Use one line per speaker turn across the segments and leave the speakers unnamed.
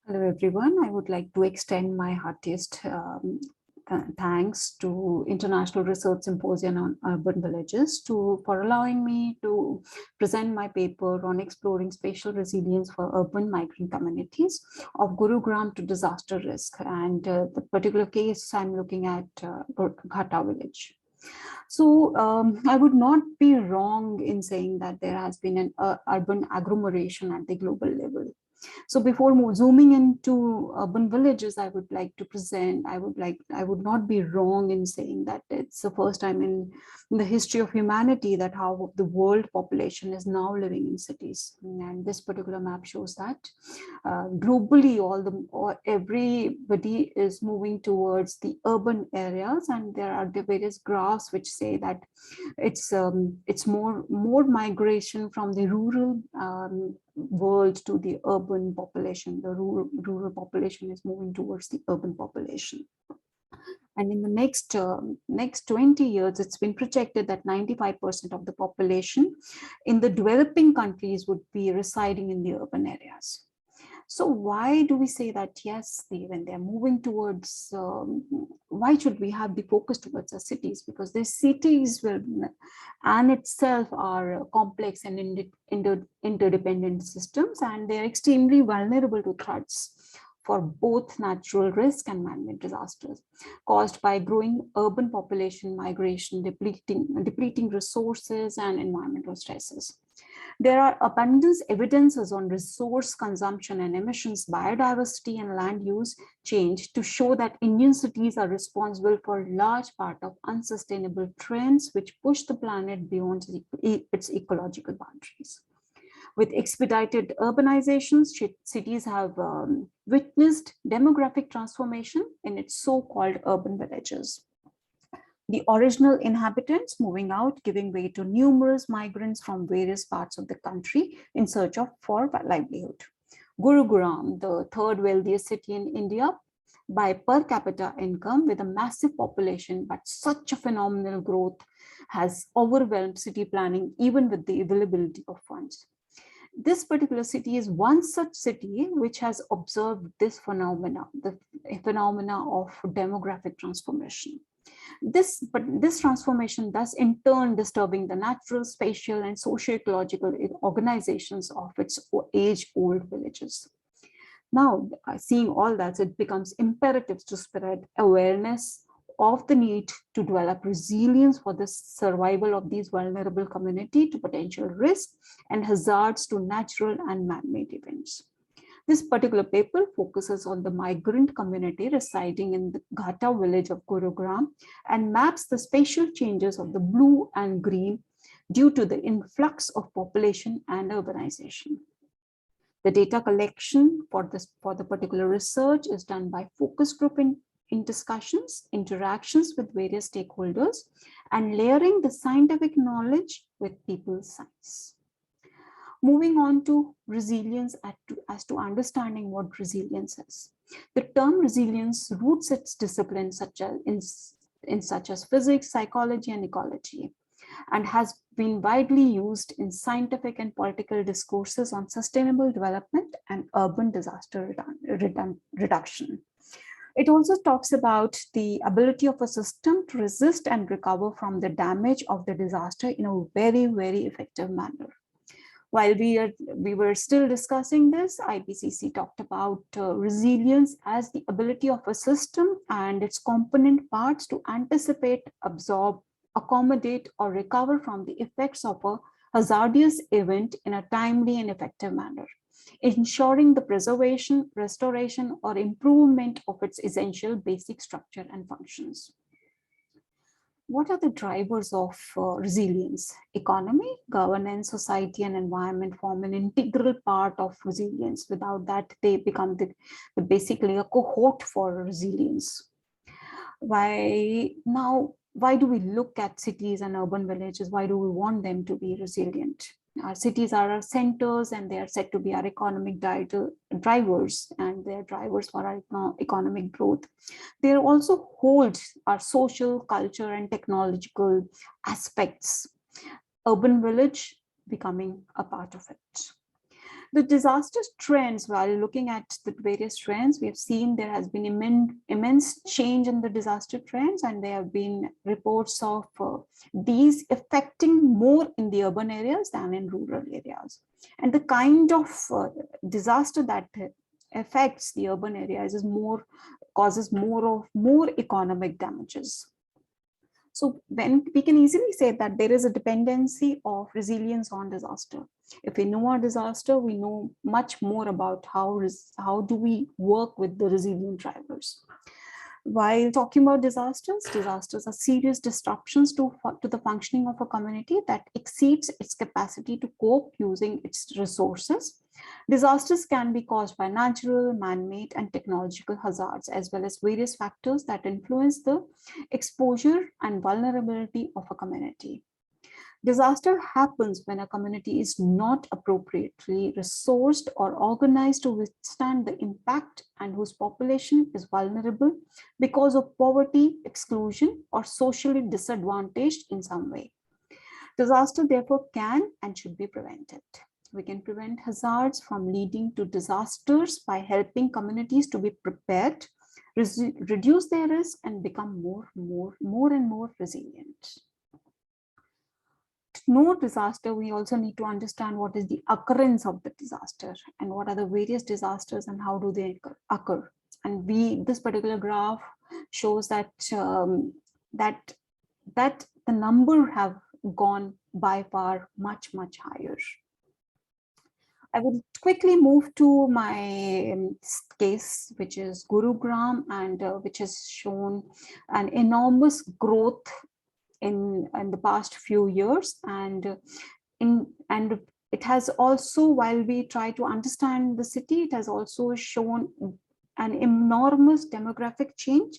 Hello, everyone. I would like to extend my heartiest thanks to International Research Symposium on Urban Villages for allowing me to present my paper on exploring spatial resilience for urban migrant communities of Gurugram to disaster risk. And the particular case I'm looking at Ghata village. So I would not be wrong in saying that there has been an urban agglomeration at the global level. So before zooming into urban villages, I would like to present, I would not be wrong in saying that it's the first time in the history of humanity that how the world population is now living in cities. And this particular map shows that globally, everybody is moving towards the urban areas, and there are the various graphs which say that it's more migration from the rural world to the urban population. The rural population is moving towards the urban population. And in the next 20 years, it's been projected that 95% of the population in the developing countries would be residing in the urban areas. So why do we say that, yes, when they're moving towards, why should we have the focus towards the cities? Because the cities will, and itself are complex and interdependent systems, and they're extremely vulnerable to threats for both natural risk and man-made disasters caused by growing urban population migration, depleting resources and environmental stresses. There are abundant evidences on resource consumption and emissions, biodiversity and land use change to show that Indian cities are responsible for a large part of unsustainable trends which push the planet beyond its ecological boundaries. With expedited urbanizations, cities have witnessed demographic transformation in its so-called urban villages. The original inhabitants moving out, giving way to numerous migrants from various parts of the country in search for livelihood. Gurugram, the third wealthiest city in India by per capita income with a massive population, but such a phenomenal growth has overwhelmed city planning even with the availability of funds. This particular city is one such city which has observed this phenomena, the phenomena of demographic transformation. This transformation thus in turn disturbing the natural, spatial, and socio-ecological organizations of its age-old villages. Now, seeing all that, it becomes imperative to spread awareness of the need to develop resilience for the survival of these vulnerable community to potential risk and hazards to natural and man-made events. This particular paper focuses on the migrant community residing in the Ghata village of Gurugram and maps the spatial changes of the blue and green due to the influx of population and urbanization. The data collection for the particular research is done by focus group in discussions, interactions with various stakeholders, and layering the scientific knowledge with people's science. Moving on to resilience as to understanding what resilience is. The term resilience roots its disciplines such as physics, psychology, and ecology, and has been widely used in scientific and political discourses on sustainable development and urban disaster reduction. It also talks about the ability of a system to resist and recover from the damage of the disaster in a very, very effective manner. While we were still discussing this, IPCC talked about resilience as the ability of a system and its component parts to anticipate, absorb, accommodate, or recover from the effects of a hazardous event in a timely and effective manner, ensuring the preservation, restoration, or improvement of its essential basic structure and functions. What are the drivers of resilience? Economy, governance, society, and environment form an integral part of resilience. Without that, they become basically a cohort for resilience. Why do we look at cities and urban villages? Why do we want them to be resilient? Our cities are our centers, and they are said to be our economic drivers, and they are drivers for our economic growth. They also hold our social, culture, and technological aspects. Urban village becoming a part of it. The disaster trends, while looking at the various trends, we have seen there has been immense change in the disaster trends, and there have been reports of these affecting more in the urban areas than in rural areas. And the kind of disaster that affects the urban areas is causes more economic damages. So when we can easily say that there is a dependency of resilience on disaster. If we know our disaster, we know much more about how do we work with the resilient drivers. While talking about disasters are serious disruptions to the functioning of a community that exceeds its capacity to cope using its resources. Disasters can be caused by natural, man-made, and technological hazards, as well as various factors that influence the exposure and vulnerability of a community. Disaster happens when a community is not appropriately resourced or organized to withstand the impact, and whose population is vulnerable because of poverty, exclusion, or socially disadvantaged in some way. Disaster therefore can and should be prevented. We can prevent hazards from leading to disasters by helping communities to be prepared, reduce their risk, and become more and more resilient. To know disaster, we also need to understand what is the occurrence of the disaster and what are the various disasters and how do they occur. And this particular graph shows that that the number have gone by far much higher. I will quickly move to my case, which is Gurugram, and which has shown an enormous growth in the past few years, and it has also, while we try to understand the city, it has also shown an enormous demographic change,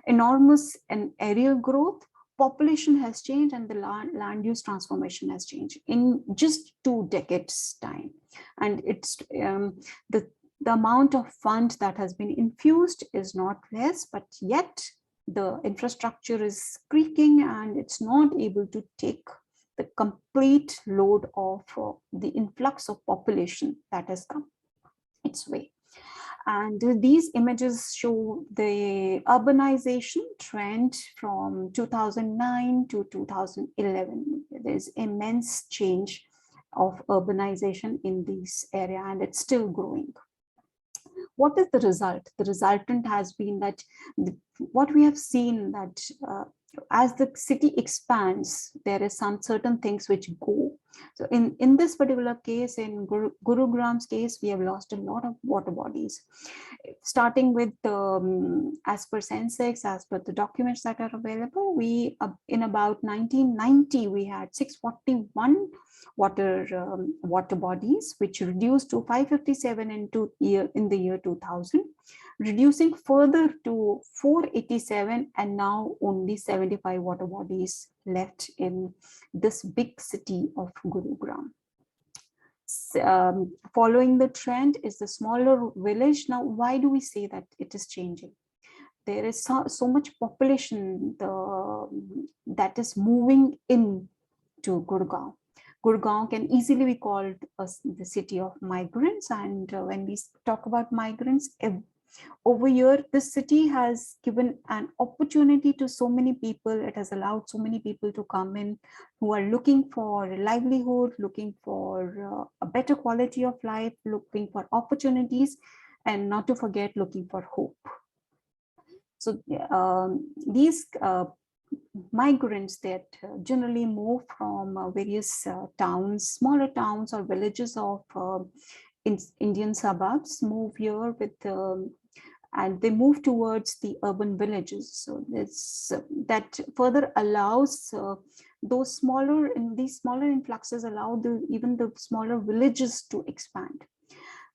enormous and aerial growth. Population has changed, and the land use transformation has changed in just 2 decades time. And it's the amount of fund that has been infused is not less, but yet the infrastructure is creaking and it's not able to take the complete load of the influx of population that has come its way. And these images show the urbanization trend from 2009 to 2011. There's immense change of urbanization in this area, and it's still growing. What is the result? The resultant has been that what we have seen that as the city expands, there is some certain things which go. So in this particular case, in Gurugram's case, we have lost a lot of water bodies. Starting with as per Sensex, as per the documents that are available, we in about 1990 we had 641 water bodies, which reduced to 557 in the year 2000, reducing further to 487, and now only 75 water bodies left in this big city of Gurugram. Following the trend is the smaller village. Now, why do we say that it is changing? There is so much population that is moving in to Gurgaon. Gurgaon can easily be called the city of migrants, and when we talk about migrants, over here, this city has given an opportunity to so many people. It has allowed so many people to come in who are looking for a livelihood, looking for a better quality of life, looking for opportunities, and not to forget, looking for hope. So these migrants that generally move from various towns, smaller towns or villages of Indian suburbs, move here with and they move towards the urban villages. So this that further allows these smaller influxes allow even the smaller villages to expand.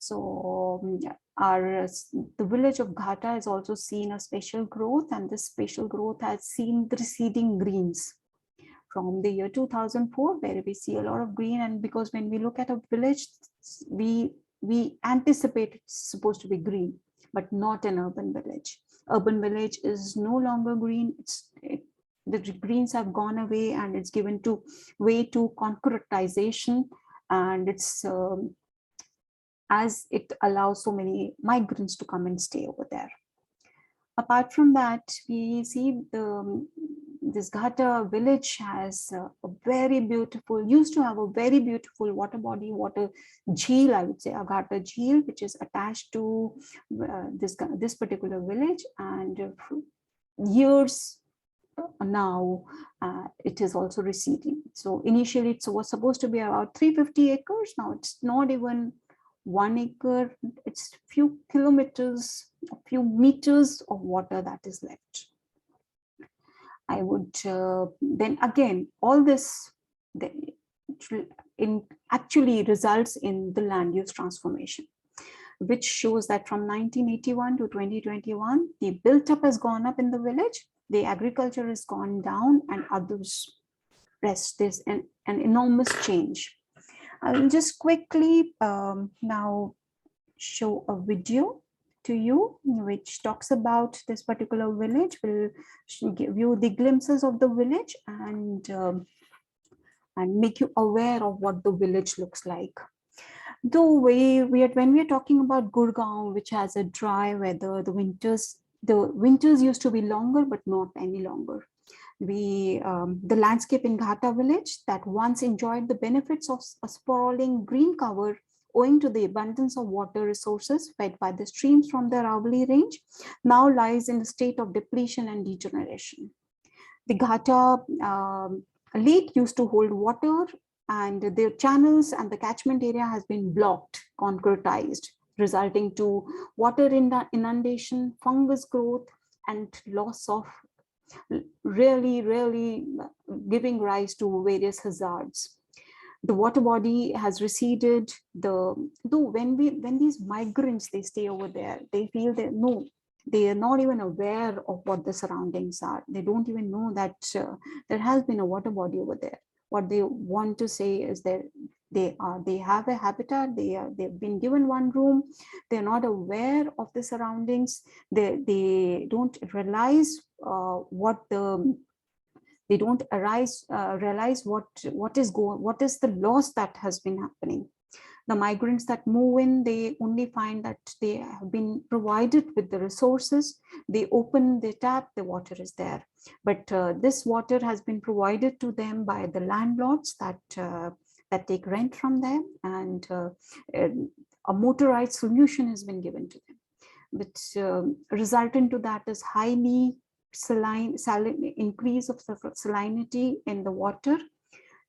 So the village of Ghata has also seen a spatial growth, and this spatial growth has seen the receding greens from the year 2004, where we see a lot of green. And because when we look at a village, we anticipate it's supposed to be green, but not an urban village. Urban village is no longer green. The greens have gone away, and it's given way to concretization, and it's as it allows so many migrants to come and stay over there. Apart from that, we see this Ghata village has a very beautiful, used to have a very beautiful water body, water jheel, I would say, a Ghata jheel, which is attached to this particular village. And years now, it is also receding. So initially it was supposed to be about 350 acres. Now it's not even 1 acre, it's few kilometers, a few meters of water that is left. I would then again, all this actually results in the land use transformation, which shows that from 1981 to 2021, the built up has gone up in the village, the agriculture has gone down, and others rest. There's an enormous change. I will just quickly now show a video to you, which talks about this particular village. Will give you the glimpses of the village and make you aware of what the village looks like. Though when we are talking about Gurugram, which has a dry weather, the winters used to be longer, but not any longer. The landscape in Ghata village that once enjoyed the benefits of a sprawling green cover owing to the abundance of water resources fed by the streams from the Aravalli range, now lies in a state of depletion and degeneration. The Ghata lake used to hold water, and their channels and the catchment area has been blocked, concretized, resulting to water inundation, fungus growth, and loss of really giving rise to various hazards. The water body has receded. Though when these migrants, they stay over there, they feel that no, they are not even aware of what the surroundings are. They don't even know that there has been a water body over there. What they want to say is that they have a habitat, they've been given one room, they're not aware of the surroundings, they don't realize realize what is the loss that has been happening. The migrants that move in, they only find that they have been provided with the resources. They open the tap, the water is there. But this water has been provided to them by the landlords that take rent from them, and a motorized solution has been given to them. But resultant to that is highly increase of salinity in the water,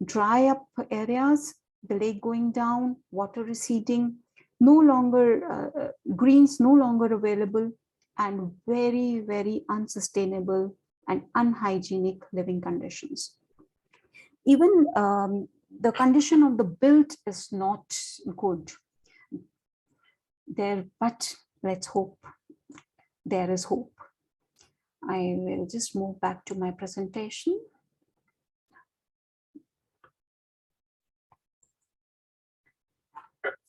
dry up areas, the lake going down, water receding, no longer greens no longer available, and very unsustainable and unhygienic living conditions. Even the condition of the built is not good there, but let's hope there is hope. I will just move back to my presentation.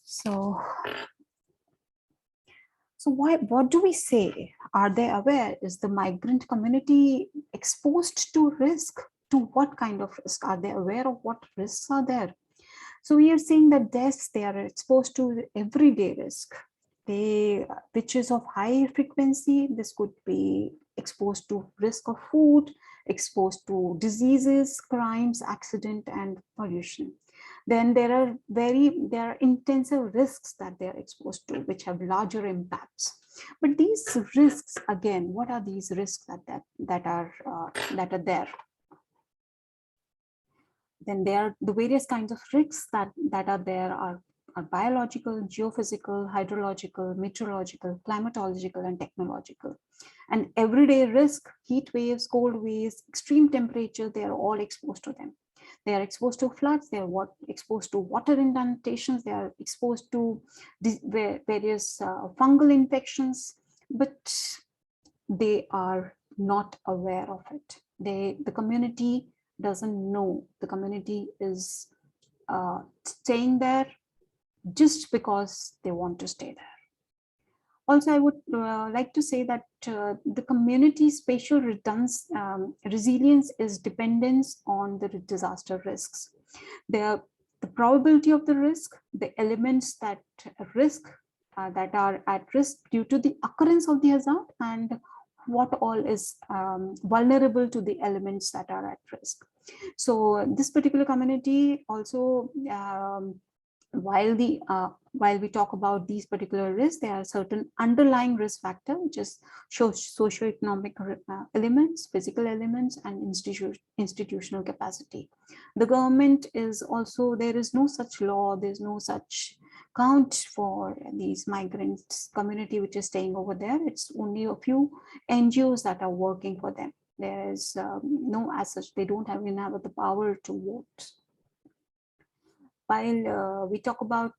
So what do we say? Are they aware? Is the migrant community exposed to risk? To what kind of risk? Are they aware of what risks are there? So we are seeing that they are exposed to everyday risk. Which is of high frequency. This could be exposed to risk of food, exposed to diseases, crimes, accident, and pollution. Then there are intensive risks that they are exposed to, which have larger impacts. But these risks, again, what are these risks that are there? Then there are the various kinds of risks that are there are biological, geophysical, hydrological, meteorological, climatological, and technological. And everyday risk, heat waves, cold waves, extreme temperature, they are all exposed to them. They are exposed to floods, they are exposed to water inundations, they are exposed to various fungal infections, but they are not aware of it. The community doesn't know. The community is staying there just because they want to stay there. Also, I would like to say that the community spatial resilience is dependence on the disaster risks. The the probability of the risk, the elements that that are at risk due to the occurrence of the hazard, and what all is vulnerable to the elements that are at risk. So this particular community also, while we talk about these particular risks, there are certain underlying risk factors, which is socioeconomic elements, physical elements, and institutional capacity. The government is also, there is no such law, there's no such count for these migrants community which is staying over there. It's only a few NGOs that are working for them. There is no, as such, they don't even have the power to vote. While we talk about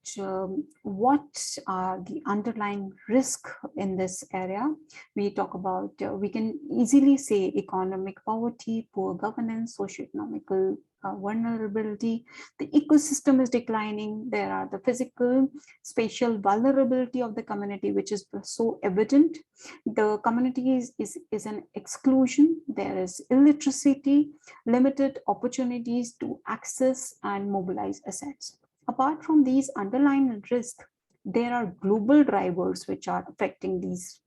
what are the underlying risk in this area, we talk about, we can easily say economic poverty, poor governance, socioeconomical vulnerability, the ecosystem is declining, there are the physical, spatial vulnerability of the community, which is so evident. The community is an exclusion, there is illiteracy, limited opportunities to access and mobilize assets. Apart from these underlying risks, there are global drivers which are affecting these.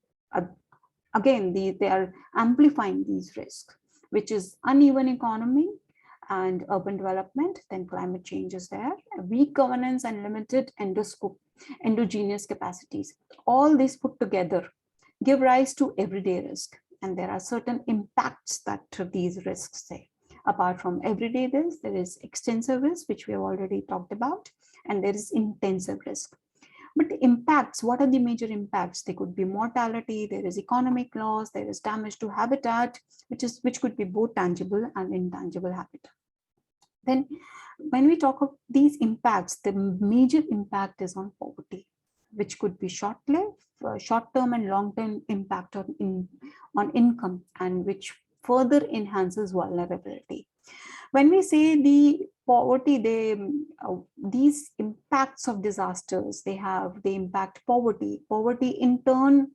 Again, they are amplifying these risks, which is uneven economy and urban development, then climate change is there, weak governance and limited endogenous capacities. All these put together give rise to everyday risk. And there are certain impacts that these risks say. Apart from everyday risk, there is extensive risk, which we have already talked about, and there is intensive risk. But the impacts, what are the major impacts? They could be mortality, there is economic loss, there is damage to habitat, which could be both tangible and intangible habitat. Then when we talk of these impacts, the major impact is on poverty, which could be short-term and long-term impact on income, and which further enhances vulnerability. When we say the poverty, these impacts of disasters, they impact poverty. Poverty in turn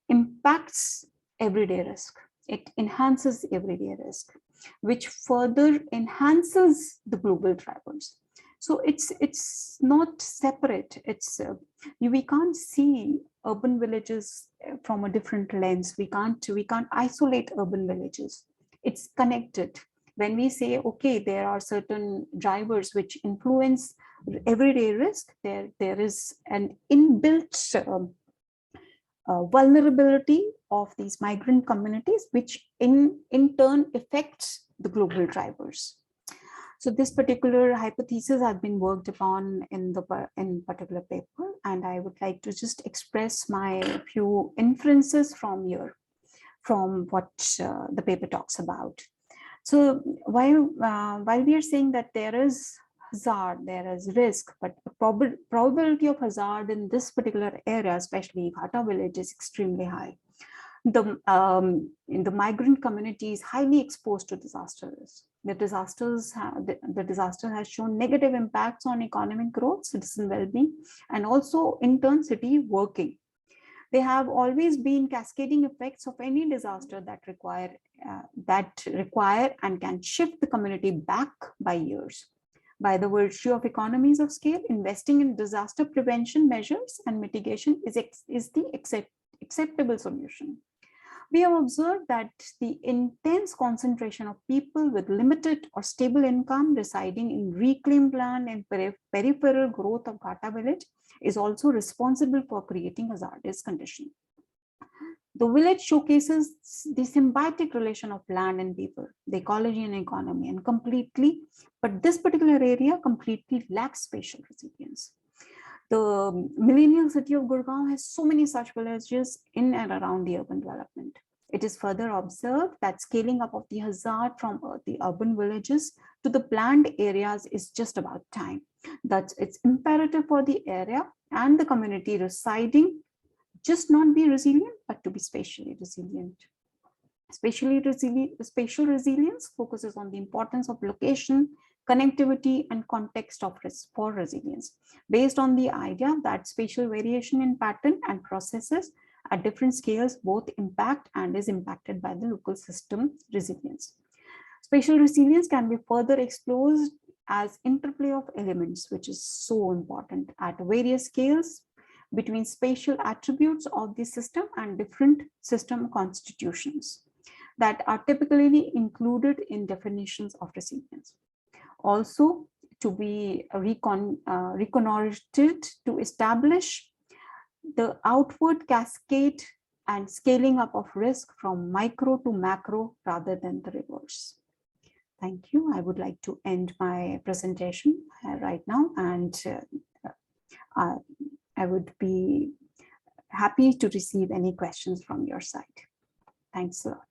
impacts everyday risk. It enhances everyday risk, which further enhances the global drivers. So it's not separate. We can't see urban villages from a different lens. We can't isolate urban villages. It's connected. When we say, okay, there are certain drivers which influence everyday risk, there is an inbuilt vulnerability of these migrant communities, which in turn affects the global drivers. So this particular hypothesis has been worked upon in particular paper, and I would like to just express my few inferences from here, from what the paper talks about. So while we are saying that there is hazard, there is risk, but the probability of hazard in this particular area, especially Ghata village, is extremely high. In the migrant community is highly exposed to disasters. The disaster has shown negative impacts on economic growth, citizen well-being, and also in turn city working. They have always been cascading effects of any disaster that require and can shift the community back by years. By the virtue of economies of scale, investing in disaster prevention measures and mitigation is the acceptable solution. We have observed that the intense concentration of people with limited or stable income residing in reclaimed land and peripheral growth of Ghata village is also responsible for creating hazardous conditions. The village showcases the symbiotic relation of land and people, the ecology and economy, and but this particular area completely lacks spatial resilience. The millennial city of Gurugram has so many such villages in and around the urban development. It is further observed that scaling up of the hazard from the urban villages to the planned areas is just about time. That it's imperative for the area and the community residing just not be resilient, but to be spatially resilient. Spatial resilience focuses on the importance of location, connectivity, and context for resilience, based on the idea that spatial variation in pattern and processes at different scales both impact and is impacted by the local system resilience. Spatial resilience can be further explored as interplay of elements, which is so important at various scales between spatial attributes of the system and different system constitutions that are typically included in definitions of recipients. Also, to be reconnoitered to establish the outward cascade and scaling up of risk from micro to macro rather than the reverse. Thank you. I would like to end my presentation right now, and I would be happy to receive any questions from your side. Thanks a lot.